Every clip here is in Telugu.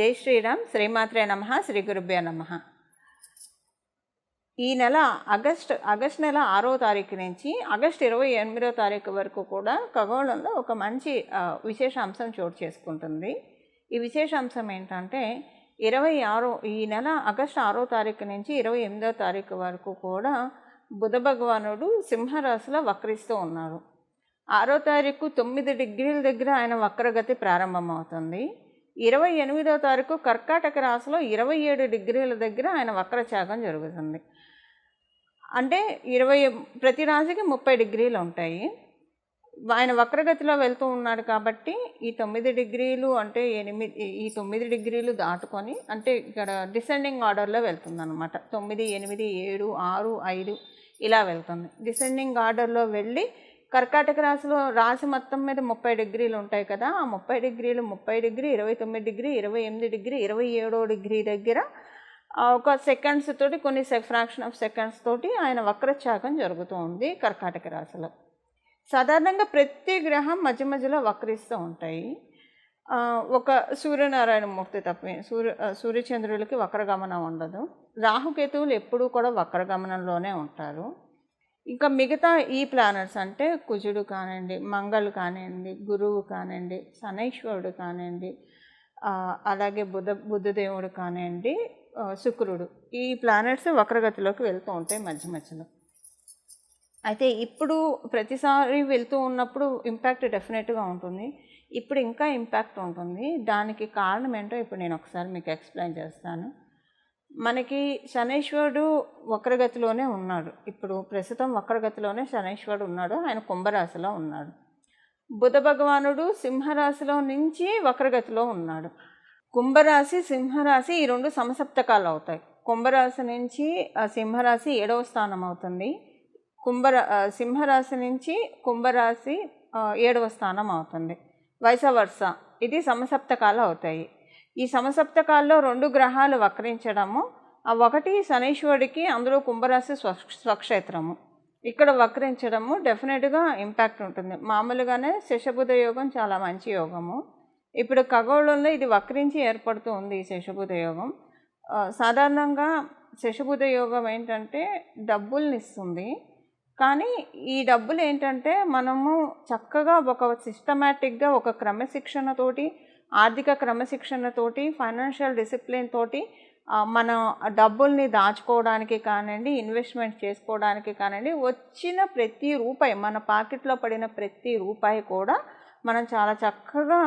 జై శ్రీరామ్. శ్రీమాత్రే నమః. శ్రీ గురుభ్యో నమః. ఈ నెల ఆగస్ట్ నెల 6వ తారీఖు నుంచి ఆగస్ట్ 28వ తారీఖు వరకు కూడా ఖగోళంలో ఒక మంచి విశేషాంశం చోటు చేసుకుంటుంది. ఈ విశేషాంశం ఏంటంటే ఈ నెల ఆగస్ట్ 6వ తారీఖు నుంచి 28వ తారీఖు వరకు కూడా బుధ భగవానుడు సింహరాశిలో వక్రిస్తూ ఉన్నారు. 6వ తారీఖు 9 డిగ్రీల దగ్గర ఆయన వక్రగతి ప్రారంభమవుతుంది. 28వ తారీఖు కర్కాటక రాశిలో 27 డిగ్రీల దగ్గర ఆయన వక్రచాగం జరుగుతుంది. అంటే ప్రతి రాశికి 30 డిగ్రీలు ఉంటాయి. ఆయన వక్రగతిలో వెళ్తూ ఉన్నాడు కాబట్టి ఈ 9 డిగ్రీలు అంటే 9 డిగ్రీలు దాటుకొని, అంటే ఇక్కడ డిసెండింగ్ ఆర్డర్లో వెళ్తుంది అనమాట. 9, 8, 7, 6, 5 ఇలా వెళ్తుంది. డిసెండింగ్ ఆర్డర్లో వెళ్ళి కర్కాటక రాశిలో రాశి మొత్తం మీద 30 డిగ్రీలు ఉంటాయి కదా, ఆ 30 డిగ్రీలు 30 డిగ్రీ, 29 డిగ్రీ, 28 డిగ్రీ, 27 డిగ్రీ దగ్గర ఒక సెకండ్స్ తోటి, కొన్ని ఫ్రాక్షన్ ఆఫ్ సెకండ్స్ తోటి ఆయన వక్రచాగం జరుగుతూ ఉంది కర్కాటక రాశిలో. సాధారణంగా ప్రతి గ్రహం మధ్య మధ్యలో వక్రిస్తూ ఉంటాయి. ఒక సూర్యనారాయణ మూర్తి తప్ప సూర్యచంద్రులకి వక్రగమనం ఉండదు. రాహుకేతువులు ఎప్పుడూ కూడా వక్రగమనంలోనే ఉంటారు. ఇంకా మిగతా ఈ ప్లానెట్స్ అంటే కుజుడు కానివ్వండి, మంగళ్ కానివ్వండి, గురువు కానివ్వండి, శనైశ్వరుడు కానివ్వండి, అలాగే బుధదేవుడు కానివ్వండి, శుక్రుడు, ఈ ప్లానెట్స్ వక్రగతిలోకి వెళ్తూ ఉంటాయి మధ్య మధ్యలో. అయితే ఇప్పుడు ప్రతిసారి వెళ్తూ ఉన్నప్పుడు ఇంపాక్ట్ డెఫినెట్గా ఉంటుంది. ఇప్పుడు ఇంకా ఇంపాక్ట్ ఉంటుంది. దానికి కారణం ఏంటో ఇప్పుడు నేను ఒకసారి మీకు ఎక్స్ప్లెయిన్ చేస్తాను. మనకి శనైశ్వరుడు వక్రగతిలోనే ఉన్నాడు. ఇప్పుడు ప్రస్తుతం వక్రగతిలోనే శనైశ్వరుడు ఉన్నాడు. ఆయన కుంభరాశిలో ఉన్నాడు. బుధ భగవానుడు సింహరాశిలో నుంచి వక్రగతిలో ఉన్నాడు. కుంభరాశి, సింహరాశి ఈ రెండు సమసప్తకాలు అవుతాయి. కుంభరాశి నుంచి సింహరాశి 7వ స్థానం అవుతుంది. సింహరాశి నుంచి కుంభరాశి 7వ స్థానం అవుతుంది. వైస వర్స, ఇది సమసప్తకాలు అవుతాయి. ఈ సమసప్తకాల్లో 2 గ్రహాలు వక్రించడము, ఒకటి శనైశ్వరుడికి, అందులో కుంభరాశి స్వక్షేత్రము, ఇక్కడ వక్రించడము డెఫినెట్గా ఇంపాక్ట్ ఉంటుంది. మామూలుగానే శశబుధ యోగం చాలా మంచి యోగము. ఇప్పుడు ఖగోళంలో ఇది వక్రించి ఏర్పడుతూ ఉంది ఈ శశబుధ యోగం. సాధారణంగా శశబుధ యోగం ఏంటంటే డబ్బుల్ని ఇస్తుంది. కానీ ఈ డబ్బులు ఏంటంటే మనము చక్కగా ఒక సిస్టమేటిక్గా, ఒక క్రమశిక్షణతోటి, ఆర్థిక క్రమశిక్షణతోటి, ఫైనాన్షియల్ డిసిప్లిన్ తోటి మన డబ్బుల్ని దాచుకోవడానికి కానివ్వండి, ఇన్వెస్ట్మెంట్ చేసుకోవడానికి కానివ్వండి, వచ్చిన ప్రతి రూపాయి, మన పాకెట్లో పడిన ప్రతి రూపాయి కూడా మనం చాలా చక్కగా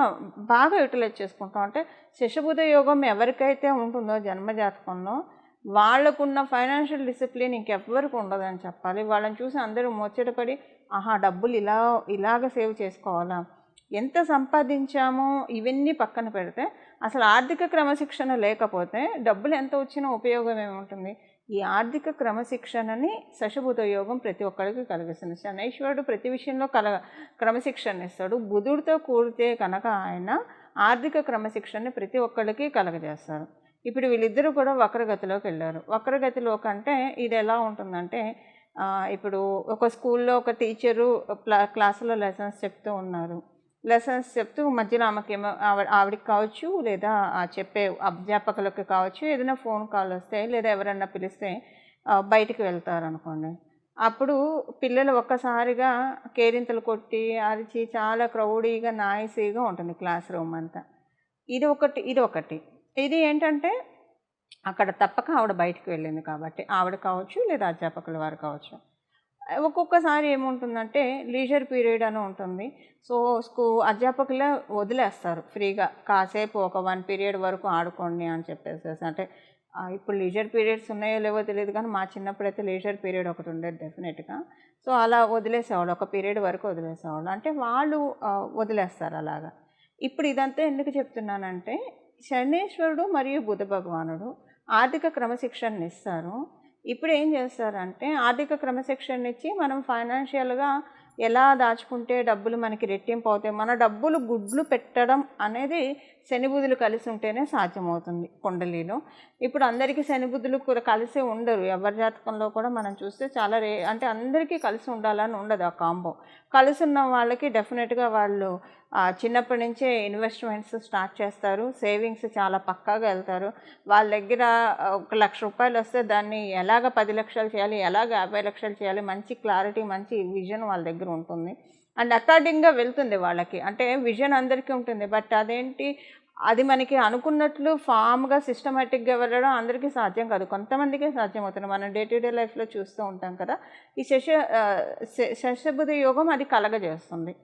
బాగా యూటిలైజ్ చేసుకుంటాం. అంటే శశబుధ యోగం ఎవరికైతే ఉంటుందో జన్మజాతకంలో, వాళ్ళకున్న ఫైనాన్షియల్ డిసిప్లిన్ ఇంకెవ్వరికి ఉండదని చెప్పాలి. వాళ్ళని చూసి అందరూ ముచ్చటపడి, ఆహా డబ్బులు ఇలాగ సేవ్ చేసుకోవాలా, ఎంత సంపాదించామో ఇవన్నీ పక్కన పెడితే అసలు ఆర్థిక క్రమశిక్షణ లేకపోతే డబ్బులు ఎంత వచ్చినా ఉపయోగం ఏముంటుంది? ఈ ఆర్థిక క్రమశిక్షణని శశబుధ యోగం ప్రతి ఒక్కరికి కలిగిస్తుంది. శనైశ్వరుడు ప్రతి విషయంలో క్రమశిక్షణ ఇస్తాడు. బుధుడితో కూడితే కనుక ఆయన ఆర్థిక క్రమశిక్షణని ప్రతి ఒక్కరికి కలగజేస్తారు. ఇప్పుడు వీళ్ళిద్దరూ కూడా వక్రగతిలోకి వెళ్ళారు. వక్రగతిలో కంటే ఇది ఎలా ఉంటుందంటే, ఇప్పుడు ఒక స్కూల్లో ఒక టీచరు క్లాసులో లెసన్స్ చెప్తూ ఉన్నారు. లెసన్స్ చెప్తూ మధ్యలో ఆమెకేమో ఆవిడకి కావచ్చు, లేదా చెప్పే అధ్యాపకులకు కావచ్చు, ఏదైనా ఫోన్ కాల్ వస్తే లేదా ఎవరన్నా పిలిస్తే బయటికి వెళ్తారు అనుకోండి. అప్పుడు పిల్లలు ఒక్కసారిగా కేరింతలు కొట్టి అరిచి చాలా క్రౌడీగా నాయిసీగా ఉంటుంది క్లాస్ రూమ్ అంతా. ఇది ఒకటి. ఇది ఏంటంటే అక్కడ తప్పక ఆవిడ బయటికి వెళ్ళింది కాబట్టి, ఆవిడ కావచ్చు లేదా అధ్యాపకుల వారు కావచ్చు. ఒక్కొక్కసారి ఏముంటుందంటే లీజర్ పీరియడ్ అని ఉంటుంది. సో అధ్యాపకులే వదిలేస్తారు ఫ్రీగా, కాసేపు ఒక 1 పీరియడ్ వరకు ఆడుకోండి అని చెప్పేసి. అంటే ఇప్పుడు లీజర్ పీరియడ్స్ ఉన్నాయో లేవో తెలియదు, కానీ మా చిన్నప్పుడైతే లీజర్ పీరియడ్ ఒకటి ఉండేది డెఫినెట్గా. సో అలా వదిలేసేవాళ్ళు, ఒక పీరియడ్ వరకు వదిలేసేవాళ్ళు. అంటే వాళ్ళు వదిలేస్తారు అలాగా. ఇప్పుడు ఇదంతా ఎందుకు చెప్తున్నానంటే, శనైశ్వరుడు మరియు బుధ భగవానుడు ఆర్థిక క్రమశిక్షణని ఇస్తారు. ఇప్పుడు ఏం చేస్తారంటే ఆర్థిక క్రమశిక్షణ ఇచ్చి మనం ఫైనాన్షియల్గా ఎలా దాచుకుంటే డబ్బులు మనకి రెట్టింపు అవుతాయి, మన డబ్బులు గుడ్లు పెట్టడం అనేది శని బుధులు కలిసి ఉంటేనే సాధ్యమవుతుంది కుండలిలో. ఇప్పుడు అందరికీ శని బుధులు కూడా కలిసి ఉండరు. ఎవరి జాతకంలో కూడా మనం చూస్తే చాలా అంటే అందరికీ కలిసి ఉండాలని ఉండదు ఆ కాంబో. కలిసి ఉన్న వాళ్ళకి డెఫినెట్గా వాళ్ళు చిన్నప్పటి నుంచే ఇన్వెస్ట్మెంట్స్ స్టార్ట్ చేస్తారు, సేవింగ్స్ చాలా పక్కాగా వెళ్తారు. వాళ్ళ దగ్గర ₹1,00,000 వస్తే దాన్ని ఎలాగ 10 లక్షలు చేయాలి, ఎలాగ 50 లక్షలు చేయాలి, మంచి క్లారిటీ, మంచి విజన్ వాళ్ళ దగ్గర ఉంటుంది. అండ్ అకార్డింగ్గా వెళ్తుంది వాళ్ళకి. అంటే విజన్ అందరికీ ఉంటుంది, బట్ అదేంటి, అది మనకి అనుకున్నట్లు ఫామ్గా సిస్టమేటిక్గా వెళ్ళడం అందరికీ సాధ్యం కాదు, కొంతమందికే సాధ్యం అవుతుంది. మనం డే టు డే లైఫ్లో చూస్తూ ఉంటాం కదా. ఈ శశబుధ యోగం అది కలగజేస్తుంది.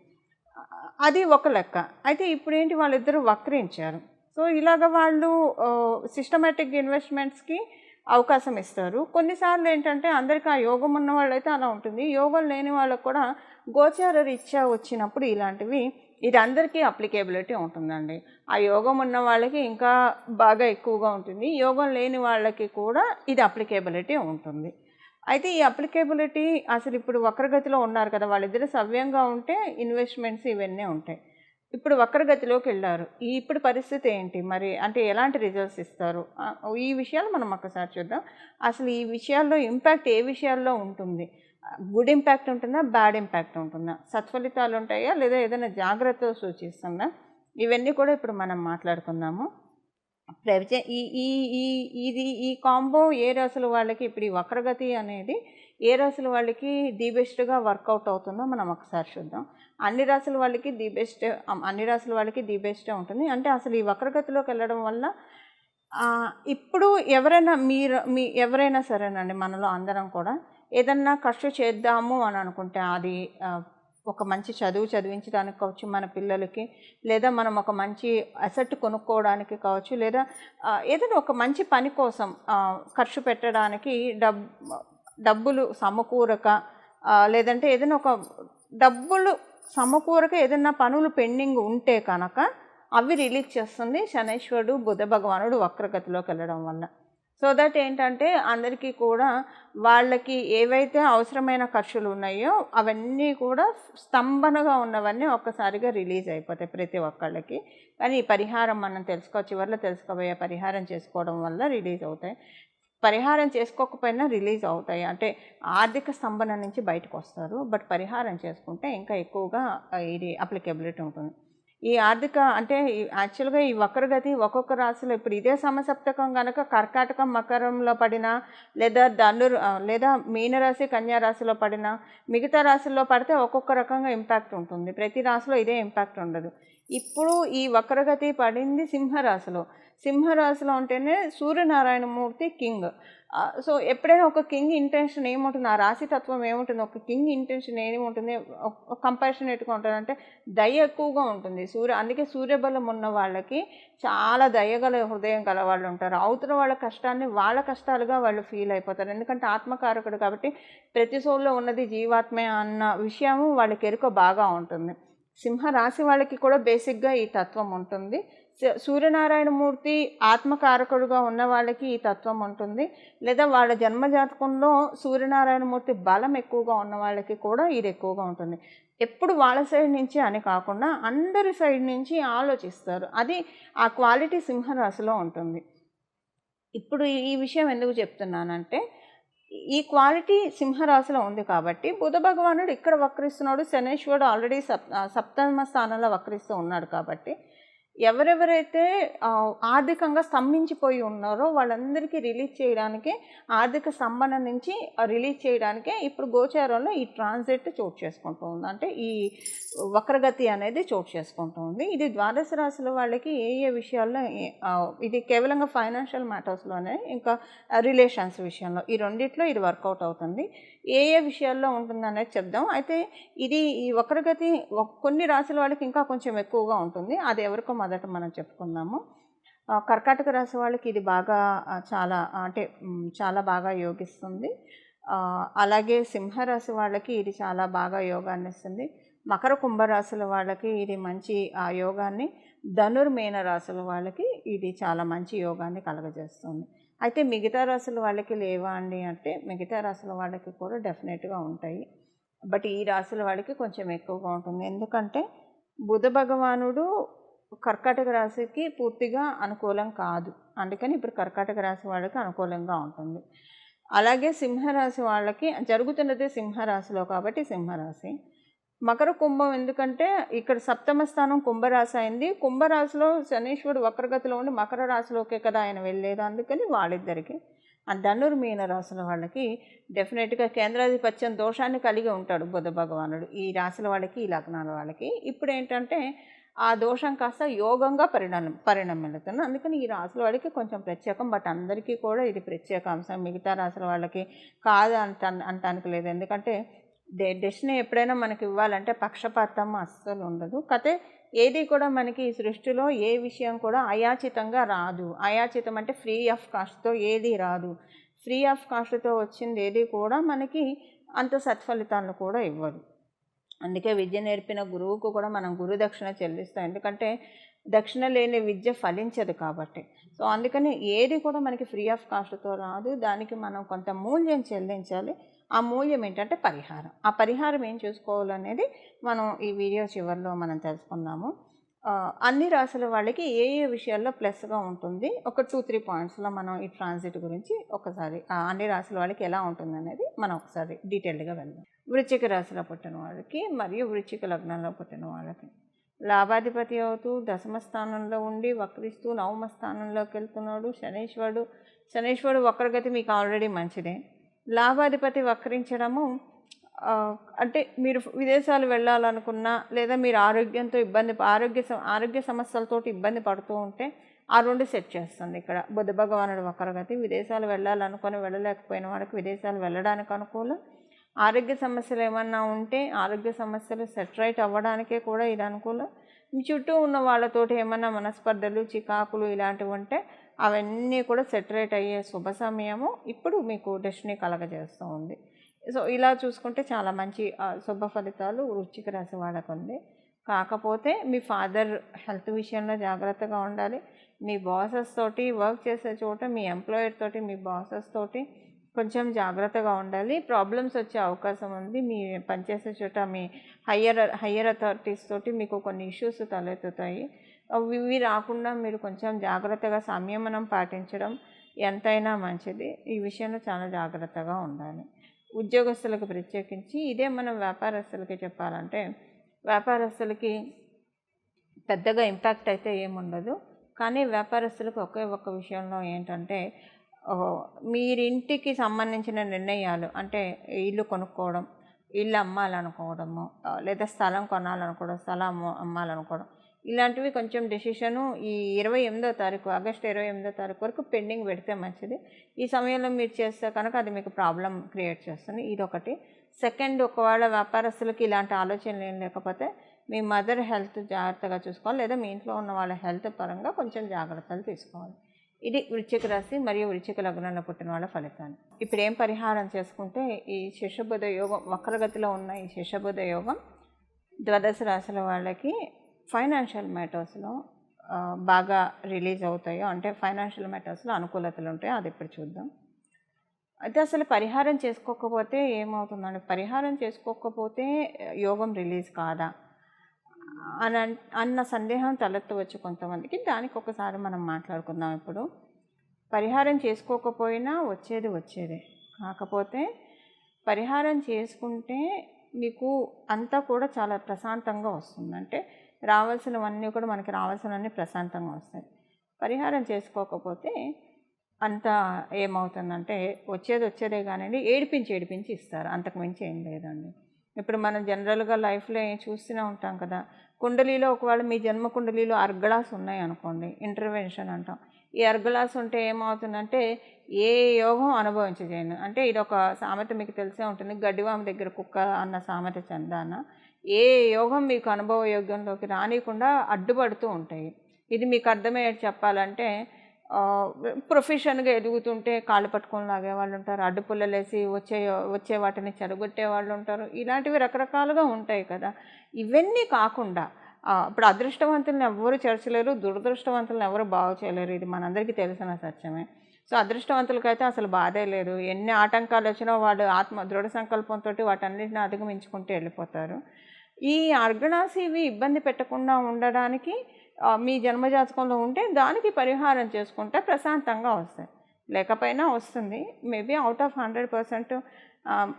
అది ఒక లెక్క. అయితే ఇప్పుడేంటి, వాళ్ళిద్దరూ వక్రించారు. సో ఇలాగ వాళ్ళు సిస్టమేటిక్ ఇన్వెస్ట్మెంట్స్కి అవకాశం ఇస్తారు. కొన్నిసార్లు ఏంటంటే అందరికీ ఆ యోగం ఉన్న వాళ్ళైతే అలా ఉంటుంది, యోగం లేని వాళ్ళకు కూడా గోచార రీత్యా వచ్చినప్పుడు ఇలాంటివి ఇది అందరికీ అప్లికేబిలిటీ ఉంటుందండి. ఆ యోగం ఉన్న వాళ్ళకి ఇంకా బాగా ఎక్కువగా ఉంటుంది, యోగం లేని వాళ్ళకి కూడా ఇది అప్లికేబిలిటీ ఉంటుంది. అయితే ఈ అప్లికేబిలిటీ అసలు ఇప్పుడు వక్రగతిలో ఉన్నారు కదా, వాళ్ళిద్దరు సవ్యంగా ఉంటే ఇన్వెస్ట్మెంట్స్ ఇవన్నీ ఉంటాయి. ఇప్పుడు వక్రగతిలోకి వెళ్ళారు, ఇప్పుడు పరిస్థితి ఏంటి మరి, అంటే ఎలాంటి రిజల్ట్స్ ఇస్తారు, ఈ విషయాలు మనం ఒక్కసారి చూద్దాం. అసలు ఈ విషయాల్లో ఇంపాక్ట్ ఏ విషయాల్లో ఉంటుంది, గుడ్ ఇంపాక్ట్ ఉంటుందా, బ్యాడ్ ఇంపాక్ట్ ఉంటుందా, సత్ఫలితాలు ఉంటాయా, లేదా ఏదైనా జాగ్రత్తలు సూచిస్తుందా, ఇవన్నీ కూడా ఇప్పుడు మనం మాట్లాడుకుందాము. ఈ ఈ ఈ ఇది ఈ కాంబో ఏ రాశుల వాళ్ళకి, ఇప్పుడు ఈ వక్రగతి అనేది ఏ రాశుల వాళ్ళకి ది బెస్ట్గా వర్కౌట్ అవుతుందో మనం ఒకసారి చూద్దాం. అన్ని రాశుల వాళ్ళకి ది బెస్టే ఉంటుంది. అంటే అసలు ఈ వక్రగతిలోకి వెళ్ళడం వల్ల ఇప్పుడు ఎవరైనా సరేనండి, మనలో అందరం కూడా ఏదన్నా ఖర్చు చేద్దాము అని అనుకుంటే, అది ఒక మంచి చదువు చదివించడానికి కావచ్చు మన పిల్లలకి, లేదా మనం ఒక మంచి అసెట్ కొనుక్కోవడానికి కావచ్చు, లేదా ఏదైనా ఒక మంచి పని కోసం ఖర్చు పెట్టడానికి డబ్బులు సమకూరక, లేదంటే ఏదైనా ఒక డబ్బులు సమకూరక ఏదైనా పనులు పెండింగ్ ఉంటే కనుక అవి రిలీజ్ చేస్తుంది శనైశ్వరుడు బుధ భగవానుడు వక్రగతిలోకి వెళ్ళడం వల్ల. సో దట్ ఏంటంటే అందరికీ కూడా వాళ్ళకి ఏవైతే అవసరమైన ఖర్చులు ఉన్నాయో అవన్నీ కూడా స్తంభనగా ఉన్నవన్నీ ఒక్కసారిగా రిలీజ్ అయిపోతాయి ప్రతి ఒక్కళ్ళకి. కానీ ఈ పరిహారం మనం చివరిలో తెలుసుకోబోయే పరిహారం చేసుకోవడం వల్ల రిలీజ్ అవుతాయి. పరిహారం చేసుకోకపోయినా రిలీజ్ అవుతాయి, అంటే ఆర్థిక స్తంభన నుంచి బయటకు వస్తారు. బట్ పరిహారం చేసుకుంటే ఇంకా ఎక్కువగా ఇది అప్లికేబిలిటీ ఉంటుంది. ఈ ఆర్థిక అంటే యాక్చువల్గా ఈ వక్రగతి ఒక్కొక్క రాశిలో, ఇప్పుడు ఇదే సమసప్తకం కనుక కర్కాటకం మకరంలో పడినా, లేదా మీనరాశి కన్యారాశిలో పడినా, మిగతా రాశుల్లో పడితే ఒక్కొక్క రకంగా ఇంపాక్ట్ ఉంటుంది. ప్రతి రాశిలో ఇదే ఇంపాక్ట్ ఉండదు. ఇప్పుడు ఈ వక్రగతి పడింది సింహరాశిలో ఉంటేనే సూర్యనారాయణమూర్తి కింగ్. సో ఎప్పుడైనా ఒక కింగ్ ఇంటెన్షన్ ఏముంటుంది, ఆ రాశితత్వం ఏముంటుంది, ఒక కింగ్ ఇంటెన్షన్ ఏముంటుంది, కంపాషనేట్గా ఉంటుందంటే దయ ఎక్కువగా ఉంటుంది. అందుకే సూర్యబలం ఉన్న వాళ్ళకి చాలా దయగల హృదయం గల వాళ్ళు ఉంటారు. అవతల వాళ్ళ కష్టాన్ని వాళ్ళ కష్టాలుగా వాళ్ళు ఫీల్ అయిపోతారు. ఎందుకంటే ఆత్మకారకుడు కాబట్టి ప్రతి సోల్లో ఉన్నది జీవాత్మే అన్న విషయము వాళ్ళకి ఎరుక బాగా ఉంటుంది. సింహరాశి వాళ్ళకి కూడా బేసిక్గా ఈ తత్వం ఉంటుంది. సూర్యనారాయణమూర్తి ఆత్మకారకుడుగా ఉన్న వాళ్ళకి ఈ తత్వం ఉంటుంది, లేదా వాళ్ళ జన్మజాతకంలో సూర్యనారాయణమూర్తి బలం ఎక్కువగా ఉన్న వాళ్ళకి కూడా ఇది ఎక్కువగా ఉంటుంది. ఎప్పుడు వాళ్ళ సైడ్ నుంచి అని కాకుండా అందరి సైడ్ నుంచి ఆలోచిస్తారు. అది ఆ క్వాలిటీ సింహరాశిలో ఉంటుంది. ఇప్పుడు ఈ విషయం ఎందుకు చెప్తున్నానంటే, ఈ క్వాలిటీ సింహరాశిలో ఉంది కాబట్టి బుధ భగవానుడు ఇక్కడ వక్రిస్తున్నాడు, శనైశ్వరుడు ఆల్రెడీ సప్తమ స్థానంలో వక్రిస్తూ ఉన్నాడు కాబట్టి ఎవరెవరైతే ఆర్థికంగా స్తంభించిపోయి ఉన్నారో వాళ్ళందరికీ రిలీజ్ చేయడానికే, ఆర్థిక స్తంభన నుంచి రిలీజ్ చేయడానికే ఇప్పుడు గోచారంలో ఈ ట్రాన్సిట్ చోటు చేసుకుంటూ ఉంది, అంటే ఈ వక్రగతి అనేది చోటు చేసుకుంటూ ఉంది. ఇది ద్వాదశ రాశుల వాళ్ళకి ఏ విషయాల్లో, ఇది కేవలంగా ఫైనాన్షియల్ మ్యాటర్స్లోనే, ఇంకా రిలేషన్స్ విషయంలో, ఈ రెండిట్లో ఇది వర్కౌట్ అవుతుంది. ఏ విషయాల్లో ఉంటుందనేది చెప్దాం. అయితే ఈ వక్రగతి కొన్ని రాశుల వాళ్ళకి ఇంకా కొంచెం ఎక్కువగా ఉంటుంది. అది ఎవరికో మొదట మనం చెప్పుకుందాము. కర్కాటక రాశి వాళ్ళకి ఇది బాగా చాలా బాగా యోగిస్తుంది. అలాగే సింహరాశి వాళ్ళకి ఇది చాలా బాగా యోగాన్ని ఇస్తుంది. మకర కుంభరాశుల వాళ్ళకి ఇది మంచి యోగాన్ని, ధనుర్మీన రాశుల వాళ్ళకి ఇది చాలా మంచి యోగాన్ని కలగజేస్తుంది. అయితే మిగతా రాశుల వాళ్ళకి లేవా అండి అంటే, మిగతా రాశుల వాళ్ళకి కూడా డెఫినెట్గా ఉంటాయి. బట్ ఈ రాశుల వాడికి కొంచెం ఎక్కువగా ఉంటుంది. ఎందుకంటే బుధ భగవానుడు కర్కాటక రాశికి పూర్తిగా అనుకూలం కాదు. అందుకని ఇప్పుడు కర్కాటక రాశి వాళ్ళకి అనుకూలంగా ఉంటుంది. అలాగే సింహరాశి వాళ్ళకి జరుగుతున్నదే సింహరాశిలో కాబట్టి సింహరాశి. మకర కుంభం ఎందుకంటే ఇక్కడ సప్తమ స్థానం కుంభరాశి అయింది. కుంభరాశిలో శనీశ్వరుడు వక్రగతిలో ఉండి మకర రాశిలోకే కదా ఆయన వెళ్ళేది. అందుకని వాళ్ళిద్దరికి. ధనుర్ మీన రాశుల వాళ్ళకి డెఫినెట్గా కేంద్రాధిపత్యం దోషాన్ని కలిగి ఉంటాడు బుధ భగవానుడు ఈ రాశుల వాళ్ళకి, ఈ లగ్నాల వాళ్ళకి. ఇప్పుడు ఏంటంటే ఆ దోషం కాస్త యోగంగా పరిణమిల్లుతుంది. అందుకని ఈ రాశుల వాళ్ళకి కొంచెం ప్రత్యేకం. బట్ అందరికీ కూడా ఇది ప్రత్యేక అంశం. మిగతా రాశుల వాళ్ళకి కాదు అంటానికి లేదు. ఎందుకంటే డెస్టినీ ఎప్పుడైనా మనకి ఇవ్వాలంటే పక్షపాతం అస్సలు ఉండదు. కతే ఏది కూడా మనకి ఈ సృష్టిలో ఏ విషయం కూడా అయాచితంగా రాదు. అయాచితం అంటే ఫ్రీ ఆఫ్ కాస్ట్తో ఏది రాదు. ఫ్రీ ఆఫ్ కాస్ట్తో వచ్చింది ఏది కూడా మనకి అంత సత్ఫలితాలను కూడా ఇవ్వదు. అందుకే విద్య నేర్పిన గురువుకు కూడా మనం గురుదక్షిణ చెల్లిస్తాం. ఎందుకంటే దక్షిణ లేని విద్య ఫలించదు కాబట్టి. సో అందుకని ఏది కూడా మనకి ఫ్రీ ఆఫ్ కాస్ట్తో రాదు. దానికి మనం కొంత మూల్యం చెల్లించాలి. ఆ మూల్యం ఏంటంటే పరిహారం. ఆ పరిహారం ఏం చూసుకోవాలనేది మనం ఈ వీడియో చివరిలో మనం తెలుసుకుందాము. అన్ని రాశుల వాళ్ళకి ఏ ఏ విషయాల్లో ప్లస్గా ఉంటుంది ఒక 2-3 పాయింట్స్లో మనం ఈ ట్రాన్సిట్ గురించి ఒకసారి అన్ని రాశుల వాళ్ళకి ఎలా ఉంటుంది అనేది మనం ఒకసారి డీటెయిల్డ్గా వెళ్దాం. వృశ్చిక రాశిలో పుట్టిన వాళ్ళకి మరియు వృశ్చిక లగ్నంలో పుట్టిన వాళ్ళకి లాభాధిపతి అవుతూ దశమ స్థానంలో ఉండి వక్రిస్తూ నవమ స్థానంలోకి వెళ్తున్నాడు శనీశ్వరుడు వక్రగతి మీకు ఆల్రెడీ మంచిదే. లాభాధిపతి వక్రించడము అంటే మీరు విదేశాలు వెళ్ళాలనుకున్నా లేదా మీరు ఆరోగ్య సమస్యలతోటి ఇబ్బంది పడుతూ ఉంటే ఆ రెండు సెట్ చేస్తుంది. ఇక్కడ బుధ భగవానుడు వక్రగతి విదేశాలు వెళ్ళాలనుకొని వెళ్ళలేకపోయిన వాళ్ళకి విదేశాలు వెళ్ళడానికి అనుకూలం. ఆరోగ్య సమస్యలు ఏమన్నా ఉంటే ఆరోగ్య సమస్యలు సెట్ రైట్ అవ్వడానికే కూడా ఇది అనుకూలం. మీ చుట్టూ ఉన్న వాళ్ళతోటి ఏమన్నా మనస్పర్ధలు చికాకులు ఇలాంటివి ఉంటే అవన్నీ కూడా సెట్ రైట్ అయ్యే శుభ సమయము ఇప్పుడు మీకు డెస్టినీ కలగజేస్తూ ఉంది. సో ఇలా చూసుకుంటే చాలా మంచి శుభ ఫలితాలు వృశ్చిక రాశి వాళ్ళకు ఉంది. కాకపోతే మీ ఫాదర్ హెల్త్ విషయంలో జాగ్రత్తగా ఉండాలి. మీ బాసెస్ తోటి వర్క్ చేసే చోట మీ ఎంప్లాయర్ తోటి మీ బాసెస్ తోటి కొంచెం జాగ్రత్తగా ఉండాలి. ప్రాబ్లమ్స్ వచ్చే అవకాశం ఉంది. మీ పనిచేసే చోట మీ హయ్యర్ అథారిటీస్ తోటి మీకు కొన్ని ఇష్యూస్ తలెత్తుతాయి. ఇవి రాకుండా మీరు కొంచెం జాగ్రత్తగా సంయమనం పాటించడం ఎంతైనా మంచిది. ఈ విషయంలో చాలా జాగ్రత్తగా ఉండాలి. ఉద్యోగస్తులకు ప్రత్యేకించి ఇదే మనం వ్యాపారస్తులకి చెప్పాలంటే వ్యాపారస్తులకి పెద్దగా ఇంపాక్ట్ అయితే ఏముండదు. కానీ వ్యాపారస్తులకు ఒక్క విషయంలో ఏంటంటే మీరింటికి సంబంధించిన నిర్ణయాలు అంటే ఇల్లు కొనుక్కోవడం, ఇల్లు అమ్మాలనుకోవడము, లేదా స్థలం కొనాలనుకోవడం, స్థలం అమ్మాలనుకోవడం, ఇలాంటివి కొంచెం డెసిషను ఈ 28వ తారీఖు ఆగస్టు 28వ తారీఖు వరకు పెండింగ్ పెడితే మంచిది. ఈ సమయంలో మీరు చేస్తే కనుక అది మీకు ప్రాబ్లం క్రియేట్ చేస్తుంది. ఇదొకటి. సెకండ్, ఒకవేళ వ్యాపారస్తులకి ఇలాంటి ఆలోచనలు ఏం లేకపోతే మీ మదర్ హెల్త్ జాగ్రత్తగా చూసుకోవాలి, లేదా మీ ఇంట్లో ఉన్న వాళ్ళ హెల్త్ పరంగా కొంచెం జాగ్రత్తలు తీసుకోవాలి. ఇది వృశ్చిక రాశి మరియు వృశ్చిక లగ్నంలో పుట్టిన వాళ్ళ ఫలితాలు. ఇప్పుడు ఏం పరిహారం చేసుకుంటే ఈ శిషబుధ యోగం వక్రగతిలో ఉన్న ఈ శిషబుధ యోగం ద్వాదశ రాశుల వాళ్ళకి ఫైనాన్షియల్ మ్యాటర్స్లో బాగా రిలీజ్ అవుతాయో, అంటే ఫైనాన్షియల్ మ్యాటర్స్లో అనుకూలతలు ఉంటాయో అది ఇప్పుడు చూద్దాం. అయితే అసలు పరిహారం చేసుకోకపోతే ఏమవుతుందండి? పరిహారం చేసుకోకపోతే యోగం రిలీజ్ కాదా అన్న సందేహం తలెత్తవచ్చు కొంతమందికి. దానికి ఒకసారి మనం మాట్లాడుకుందాం. ఇప్పుడు పరిహారం చేసుకోకపోయినా వచ్చేదే. కాకపోతే పరిహారం చేసుకుంటే మీకు అంతా కూడా చాలా ప్రశాంతంగా వస్తుంది. అంటే రావాల్సినవన్నీ కూడా మనకి రావాల్సినవన్నీ ప్రశాంతంగా వస్తాయి. పరిహారం చేసుకోకపోతే అంతా ఏమవుతుందంటే వచ్చేదే కానివ్వండి ఏడిపించి ఇస్తారు. అంతకుమించి ఏం లేదండి. ఇప్పుడు మనం జనరల్గా లైఫ్లో చూస్తూనే ఉంటాం కదా. కుండలీలో ఒకవేళ మీ జన్మ కుండలీలో అర్గళాస్ ఉన్నాయి అనుకోండి, ఇంటర్వెన్షన్ అంటాం. ఈ అర్గళాస్ ఉంటే ఏమవుతుందంటే ఏ యోగం అనుభవించజేయను. అంటే ఇది ఒక సామెత మీకు తెలిసే ఉంటుంది, గడ్డివామ దగ్గర కుక్క అన్న సామెత చందాన. ఏ యోగం మీకు అనుభవ యోగంలోకి రానికుండా అడ్డుపడుతూ ఉంటాయి. ఇది మీకు అర్థమయ్యేది చెప్పాలంటే ప్రొఫెషన్గా ఎదుగుతుంటే కాళ్ళు పట్టుకొని లాగే వాళ్ళు ఉంటారు, అడ్డుపుల్లలేసి వచ్చే వాటిని చెడగొట్టే వాళ్ళు ఉంటారు. ఇలాంటివి రకరకాలుగా ఉంటాయి కదా. ఇవన్నీ కాకుండా ఇప్పుడు అదృష్టవంతులను ఎవరు చేర్చలేరు, దురదృష్టవంతులను ఎవరు బాగు చేయలేరు. ఇది మనందరికీ తెలిసిన సత్యమే. సో అదృష్టవంతులకైతే అసలు బాధే లేదు. ఎన్ని ఆటంకాలు వచ్చినా వాళ్ళు దృఢ సంకల్పంతో వాటన్నిటిని అధిగమించుకుంటూ వెళ్ళిపోతారు. ఈ అర్గణాస్ ఇవి ఇబ్బంది పెట్టకుండా ఉండడానికి మీ జన్మజాతకంలో ఉంటే దానికి పరిహారం చేసుకుంటే ప్రశాంతంగా వస్తాయి. లేకపోయినా వస్తుంది. మేబీ అవుట్ ఆఫ్ 100%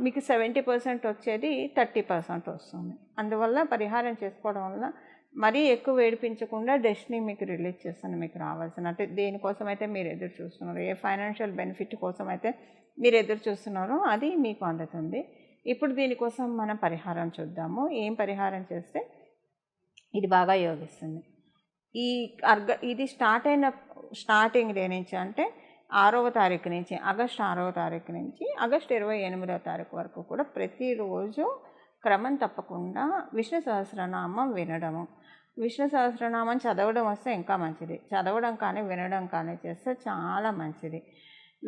మీకు 70% వచ్చేది 30% వస్తుంది. అందువల్ల పరిహారం చేసుకోవడం వల్ల మరీ ఎక్కువ ఏడిపించకుండా డెస్టినీ మీకు రిలీజ్ చేస్తుంది. మీకు రావాల్సిన అంటే దేనికోసమైతే మీరు ఎదురు చూస్తున్నారో, ఏ ఫైనాన్షియల్ బెనిఫిట్ కోసం అయితే మీరు ఎదురు చూస్తున్నారో అది మీకు అందుతుంది. ఇప్పుడు దీనికోసం మనం పరిహారం చూద్దాము. ఏం పరిహారం చేస్తే ఇది బాగా యోగిస్తుంది. ఇది స్టార్టింగ్ డే నుంచి అంటే 6వ తారీఖు నుంచి ఆగస్టు 6వ తారీఖు నుంచి ఆగస్టు 28వ తారీఖు వరకు కూడా ప్రతిరోజు క్రమం తప్పకుండా విష్ణు సహస్రనామం వినడము. విష్ణు సహస్రనామం చదవడం వస్తే ఇంకా మంచిది. చదవడం కానీ వినడం కానీ చేస్తే చాలా మంచిది.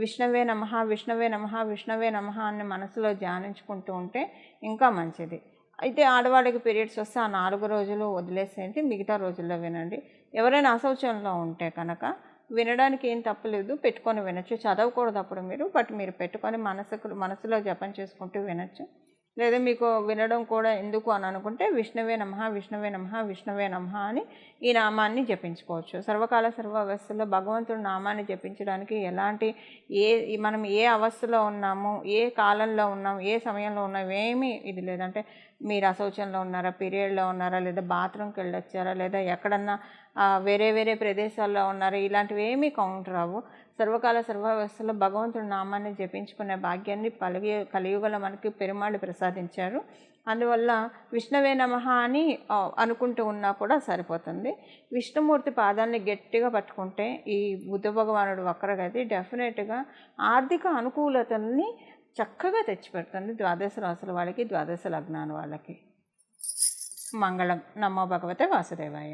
విష్ణవే నమః విష్ణవే నమః విష్ణవే నమః అని మనసులో ధ్యానించుకుంటూ ఉంటే ఇంకా మంచిది. అయితే ఆడవాళ్ళకి పీరియడ్స్ వస్తే ఆ 4 రోజులు వదిలేసేయండి, మిగతా రోజుల్లో వినండి. ఎవరైనా అశౌచంలో ఉంటే కనుక వినడానికి ఏం తప్పులేదు, పెట్టుకొని వినొచ్చు. చదవకూడదు అప్పుడు మీరు పెట్టుకొని మనసులో జపం చేసుకుంటూ వినొచ్చు. లేదా మీకు వినడం కూడా ఎందుకు అని అనుకుంటే విష్ణవే నమః విష్ణవే నమః విష్ణవే నమః అని ఈ నామాన్ని జపించుకోవచ్చు. సర్వకాల సర్వావస్థల్లో భగవంతుడి నామాన్ని జపించడానికి మనం ఏ అవస్థలో ఉన్నాము, ఏ కాలంలో ఉన్నాం, ఏ సమయంలో ఉన్నాం ఏమీ ఇది లేదంటే మీరు అశౌచంలో ఉన్నారా, పీరియడ్లో ఉన్నారా, లేదా బాత్రూమ్కి వెళ్ళొచ్చారా, లేదా ఎక్కడన్నా వేరే వేరే ప్రదేశాల్లో ఉన్నారా, ఇలాంటివి ఏమీ కౌంట్ రావు. సర్వకాల సర్వావస్థలో భగవంతుడి నామాన్ని జపించుకునే భాగ్యాన్ని కలియుగంలో మనకి పెరుమాళ్ళు ప్రసాదించారు. అందువల్ల విష్ణవే నమః అని అనుకుంటూ ఉన్నా కూడా సరిపోతుంది. విష్ణుమూర్తి పాదాలని గట్టిగా పట్టుకుంటే ఈ బుద్ధ భగవానుడు వక్రగతి డెఫినెట్గా ఆర్థిక అనుకూలతల్ని చక్కగా తెచ్చిపెడుతుంది. ద్వాదశ రాశుల వాళ్ళకి, ద్వాదశ లగ్నాల వాళ్ళకి. మంగళం. నమో భగవతే వాసుదేవాయ.